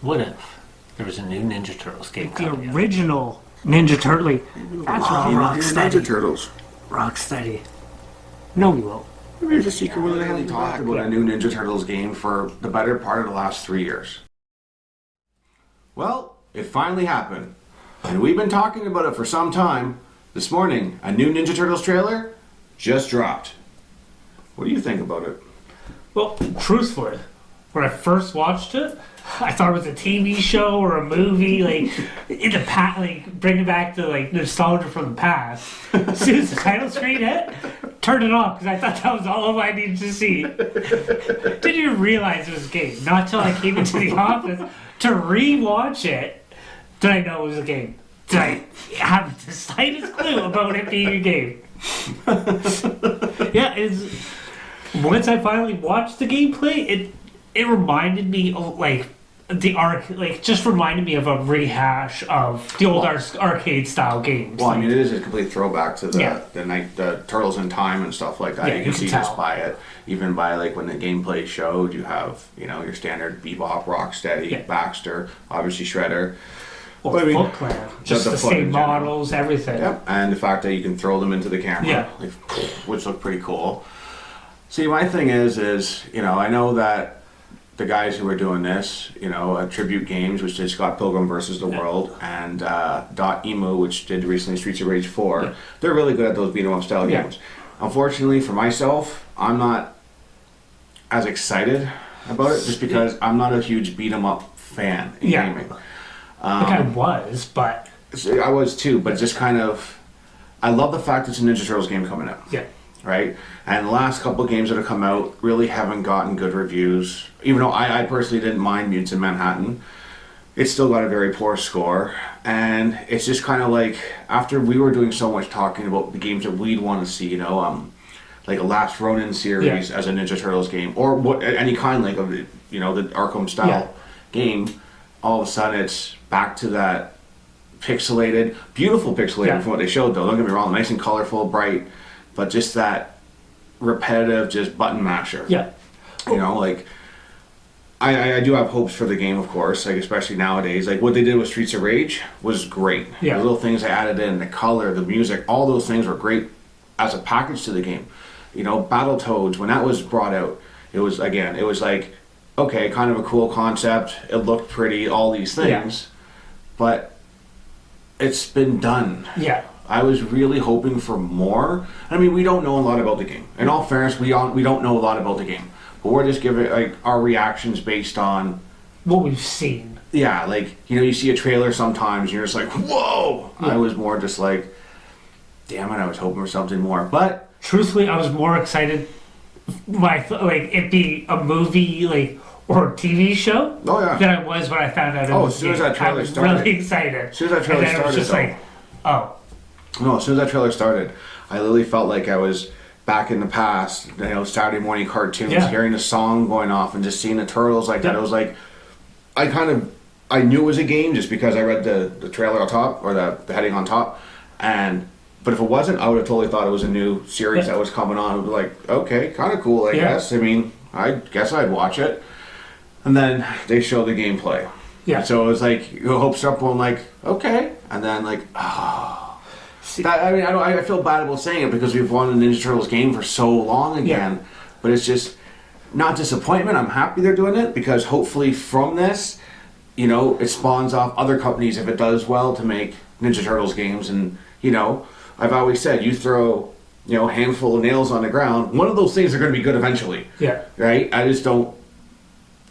What if there was a new Ninja Turtles game The coming out? original Ninja Turtle. That's all Ninja Rocksteady. Turtles. Rocksteady. No, we won't. Maybe there's a secret where they haven't talked talked about about a new Ninja Turtles game for the better part of the last 3 years. Well, it finally happened. And we've been talking about it for some time. This morning, a new Ninja Turtles trailer just dropped. What do you think about it? Well, truthfully, when I first watched it, I thought it was a TV show or a movie, like in the past, like bringing back the like nostalgia from the past. As soon as the title screen hit, turned it off because I thought that was all I needed to see. Didn't even realize it was a game. Not till I came into the office to rewatch it did I know it was a game. Did I have the slightest clue about it being a game? Yeah, it's. Once I finally watched the gameplay, it reminded me of like the just reminded me of a rehash of the old arcade style games. Well, I mean, it is a complete throwback to the Yeah. the Turtles in Time and stuff like that. Yeah, you you can can see tell. just by it, even by like when the gameplay showed, you have your standard Bebop, Rocksteady, Yeah. Baxter, obviously Shredder. Well, I mean, Foot Clan, just the the Foot in same general. models, everything. Yep, and the fact that you can throw them into the camera, Yeah. like, which look pretty cool. See, my thing is I know that the guys who are doing this, Tribute Games, which did Scott Pilgrim versus the World, and Dot Emu, which did recently Streets of Rage 4, Yeah. they're really good at those beat 'em up style Yeah. games. Unfortunately for myself, I'm not as excited about it just because I'm not a huge beat 'em up fan in Yeah. gaming. Like I was, but So I was too, but just kind of, I love the fact it's a Ninja Turtles game coming out. yeah. Right? And the last couple of games that have come out really haven't gotten good reviews. Even though I personally didn't mind Mutants in Manhattan, it's still got a very poor score. And it's just kind of like, after we were doing so much talking about the games that we'd want to see, like a Last Ronin series as a Ninja Turtles game, or what any kind like of the Arkham style game, all of a sudden it's back to that pixelated, beautiful pixelated from what they showed though. Don't get me wrong, nice and colorful, bright, but just that repetitive, just button masher. Yeah. Like I do have hopes for the game, of course, like especially nowadays. Like what they did with Streets of Rage was great. Yeah. The little things they added in, the color, the music, all those things were great as a package to the game. Battletoads, when that was brought out, it was like, okay, kind of a cool concept. It looked pretty, all these things, but it's been done. Yeah. I was really hoping for more. I mean, we don't know a lot about the game. In all fairness, we don't know a lot about the game, but we're just giving like our reactions based on What we've seen. yeah, like you see a trailer sometimes, and you're just like, whoa. Yeah. I was more just like, damn it, I was hoping for something more, but Truthfully, I was more excited by it be a movie or a TV show oh yeah, than I was when I found out it was as soon a as game. that trailer I was started. really excited. As soon as that trailer and then it was just started, like, oh, no, as soon as that trailer started, I literally felt like I was back in the past, Saturday morning cartoons, Yeah. hearing the song going off and just seeing the turtles like that. Yeah. It was like, I knew it was a game just because I read the trailer on top, or the heading on top, but if it wasn't, I would have totally thought it was a new series Yeah. that was coming on. It would be like, okay, kind of cool, I Yeah. guess. I mean, I guess I'd watch it. And then they show the gameplay. yeah. So it was like, your hopes up, I'm like, okay. And then like, See- I feel bad about saying it because we've wanted a Ninja Turtles game for so long again. But it's just not disappointment. I'm happy they're doing it because hopefully from this, it spawns off other companies if it does well to make Ninja Turtles games. And, I've always said, you throw, a handful of nails on the ground, one of those things are going to be good eventually. yeah. Right? I just don't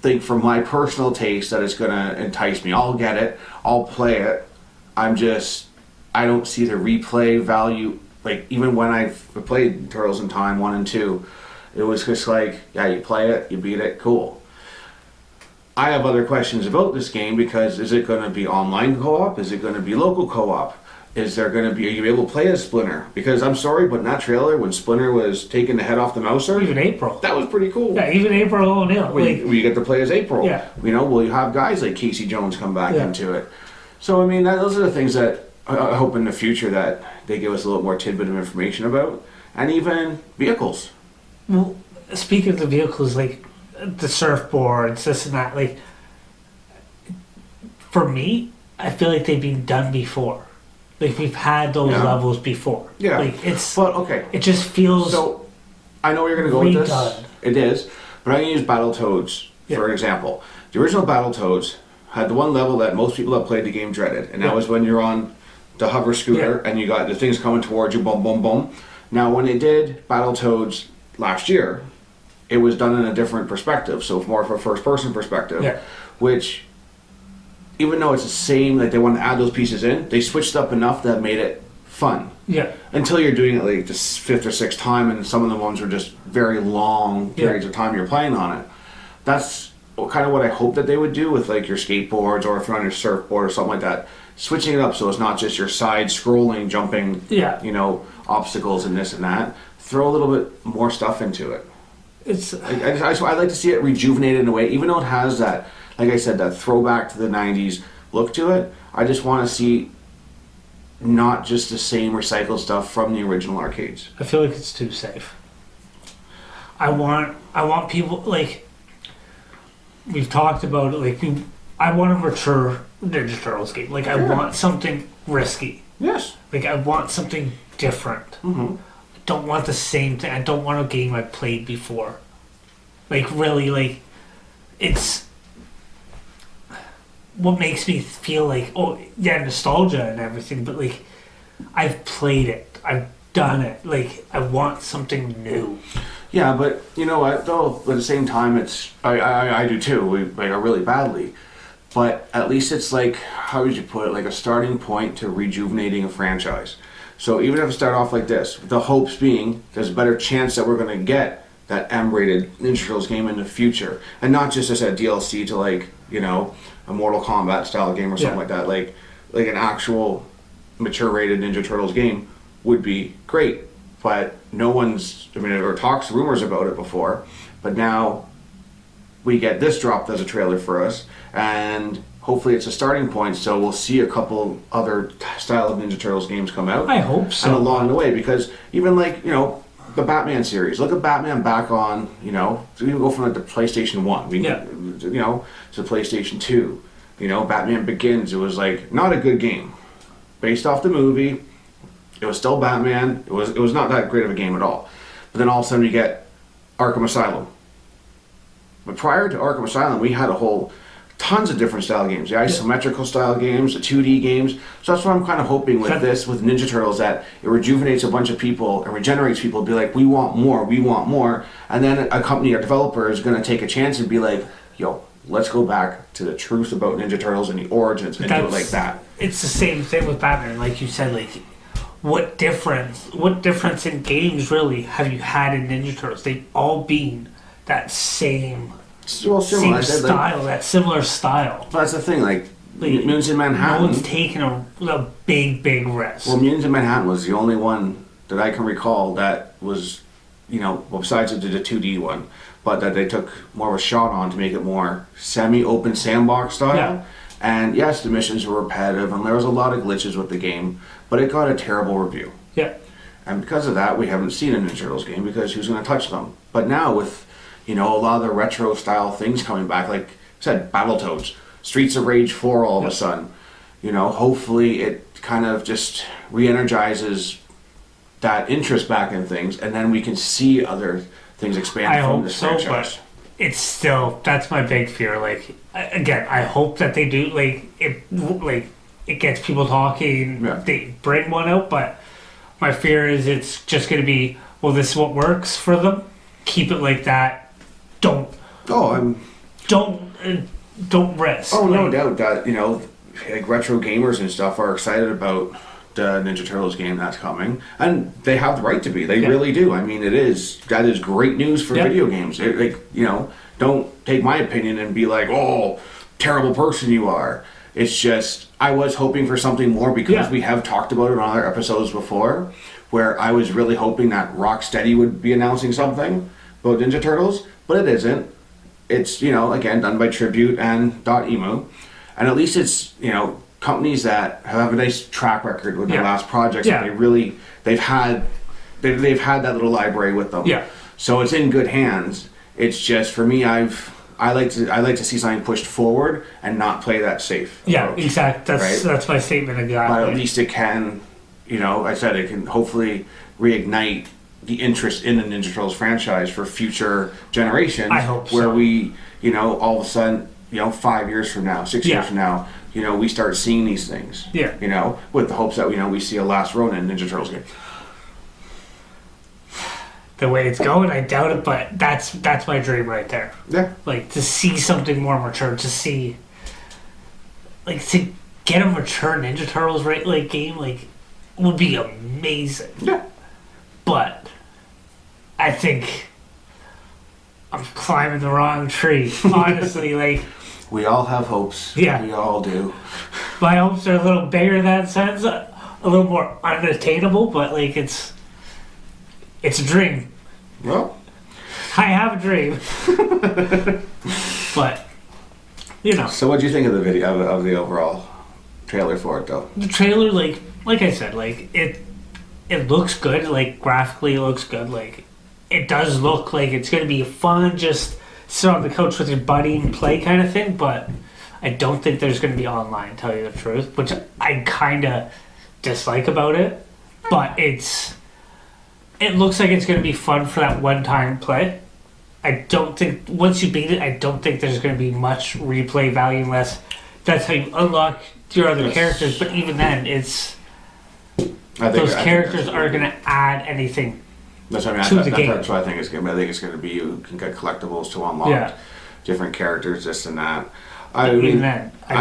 think from my personal taste that it's going to entice me. I'll get it. I'll play it. I don't see the replay value. Like, even when I played Turtles in Time 1 and 2, it was just like, yeah, you play it, you beat it, cool. I have other questions about this game because is it going to be online co-op? Is it going to be local co-op? Are you able to play as Splinter? Because I'm sorry, but in that trailer, when Splinter was taking the head off the mouser, Even April. that was pretty cool. Yeah, even April O'Neil. We get to play as April. Yeah. Will you have guys like Casey Jones come back Yeah. into it? So, I mean, those are the things that I hope in the future that they give us a little more tidbit of information about. And even vehicles. Well, speaking of the vehicles, like the surfboards, this and that, like for me, I feel like they've been done before. Like we've had those levels before. Yeah. Like it's. But okay. It just feels. So, I know where you're going to go with this. redone. It is, but I'm going to use Battletoads for an example. The original Battletoads had the one level that most people that played the game dreaded, and that was when you're on the hover scooter and you got the things coming towards you, boom, boom, boom. Now, when they did Battletoads last year, it was done in a different perspective, so more of a first-person perspective, which, even though it's the same, like they want to add those pieces in, they switched up enough that made it fun. Yeah. Until you're doing it like the fifth or sixth time, and some of the ones are just very long periods of time you're playing on it. That's kind of what I hope that they would do with like your skateboards, or if you're on your surfboard or something like that. Switching it up so it's not just your side scrolling, jumping, you know, obstacles and this and that. Throw a little bit more stuff into it. It's. I like to see it rejuvenated in a way, even though it has that, like I said, that throwback to the '90s look to it. I just want to see not just the same recycled stuff from the original arcades. I feel like it's too safe. I want people, like, we've talked about it, like, I want a mature Ninja Turtles game. Like, I want something risky. Yes. Like, I want something different. Mm-hmm. I don't want the same thing. I don't want a game I've played before. Like, really, like, it's what makes me feel like, oh, yeah, nostalgia and everything, but, like, I've played it. I've done it. Like, I want something new. Yeah, but you know what, though, at the same time, it's, I do too, we like are really badly, but at least it's like, how would you put it, like a starting point to rejuvenating a franchise. So even if it start off like this, the hopes being, there's a better chance that we're going to get that M-rated Ninja Turtles game in the future, and not just as a DLC to like, you know, a Mortal Kombat style game or something like that, like an actual mature rated Ninja Turtles game would be great. But no one's, I mean, or talks rumors about it before, but now we get this dropped as a trailer for us, and hopefully it's a starting point, so we'll see a couple other style of Ninja Turtles games come out. I hope so. And along the way, because even like, you know, the Batman series, look at Batman back on, you know, so we can go from like the PlayStation 1, you know, to PlayStation 2, you know, Batman Begins, it was like, not a good game. Based off the movie, it was still Batman. It was not that great of a game at all. But then all of a sudden you get Arkham Asylum. But prior to Arkham Asylum, we had tons of different style games. The isometrical style games, the 2D games. So that's what I'm kind of hoping with this, with Ninja Turtles, that it rejuvenates a bunch of people and regenerates people to be like, we want more, we want more. And then a company or developer is going to take a chance and be like, yo, let's go back to the truth about Ninja Turtles and the origins and do it like that. It's the same thing with Batman, like you said, like, what difference in games really have you had in Ninja Turtles? They've all been that same style, that similar style. That's the thing, like Mutants in Manhattan. No one's taken a big risk. Well, Mutants in Manhattan was the only one that I can recall that was, you know, well, besides it did a 2D one, but that they took more of a shot on to make it more semi-open sandbox style. Yeah. And yes, the missions were repetitive, and there was a lot of glitches with the game, but it got a terrible review. Yeah. And because of that, we haven't seen a Ninja Turtles game, because who's going to touch them? But now with, you know, a lot of the retro style things coming back, like I said, Battletoads, Streets of Rage 4 all of a sudden, you know, hopefully it kind of just re-energizes that interest back in things, and then we can see other things expand from this franchise. But it's still, that's my big fear. Like, again, I hope that they do, like it gets people talking, they bring one out, but my fear is it's just going to be, well, this is what works for them, keep it like that, don't risk. Oh, no doubt that, you know, like retro gamers and stuff are excited about the Ninja Turtles game that's coming, and they have the right to be. They really do. I mean, that is great news for video games. Like, you know, don't take my opinion and be like, oh, terrible person you are. It's just, I was hoping for something more, because we have talked about it on other episodes before, where I was really hoping that Rocksteady would be announcing something about Ninja Turtles, but it isn't. It's, you know, again, done by Tribute and .emu, and at least it's, you know, companies that have a nice track record with their last projects. And they've had that little library with them. Yeah. So it's in good hands. It's just, for me, I've I like to see something pushed forward and not play that safe Yeah, approach, exactly. right? That's my statement But exactly. at least it can, I said it can hopefully reignite the interest in the Ninja Turtles franchise for future generations. I hope where so. we, all of a sudden, 5 years from now, 6 Yeah. years from now, we start seeing these things. Yeah. With the hopes that we see a Last Ronin Ninja Turtles game. The way it's going, I doubt it, but that's my dream right there. Yeah. Like, to see something more mature, to get a mature Ninja Turtles game, would be amazing. Yeah. But I think I'm climbing the wrong tree. Honestly, We all have hopes. Yeah. We all do. my hopes are a little bigger in that sense, a little more unattainable, but it's a dream. Well, I have a dream. But so what do you think of the video, of the overall trailer for it, though? the trailer, like I said, it looks good. Graphically, it looks good. It does look like it's going to be fun, just sit on the couch with your buddy and play kind of thing. But I don't think there's going to be online, tell you the truth, which I kind of dislike about it. But it looks like it's going to be fun for that one-time play. I don't think once you beat it, I don't think there's going to be much replay value unless that's how you unlock your other characters. But even then, those characters aren't going to add anything. That's what I mean. To the game. That's what I think it's going to be. I think it's going to be you can get collectibles to unlock different characters, this and that. I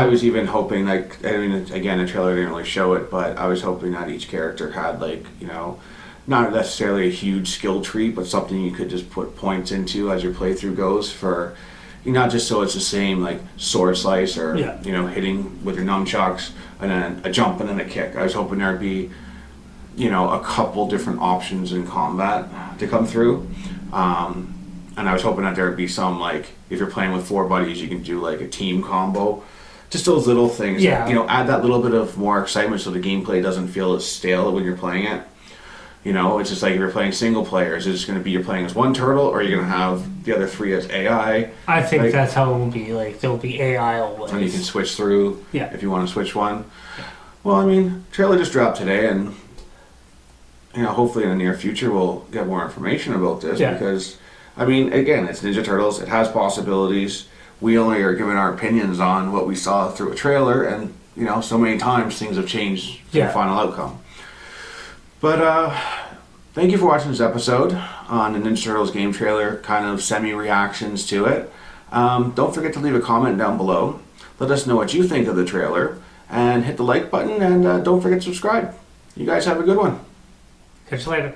was even hoping, again, the trailer didn't really show it, but I was hoping that each character had, not necessarily a huge skill tree, but something you could just put points into as your playthrough goes for, not just so it's the same, sword slice or, hitting with your nunchucks and then a jump and then a kick. I was hoping there'd be, a couple different options in combat to come through. And I was hoping that there would be some, if you're playing with 4 buddies, you can do a team combo. Just those little things that, add that little bit of more excitement so the gameplay doesn't feel as stale when you're playing it. It's just if you're playing single players, is it going to be you're playing as one turtle or you're going to have the other 3 as AI? I think that's how it will be. There'll be AI always. And you can switch through if you want to switch one. Yeah. Well, trailer just dropped today, and hopefully in the near future we'll get more information about this because, again, it's Ninja Turtles. It has possibilities. We only are giving our opinions on what we saw through a trailer, and so many times things have changed for the final outcome. But thank you for watching this episode on the Ninja Turtles game trailer, kind of semi-reactions to it. Don't forget to leave a comment down below. Let us know what you think of the trailer, and hit the like button, and don't forget to subscribe. You guys have a good one. Catch you later.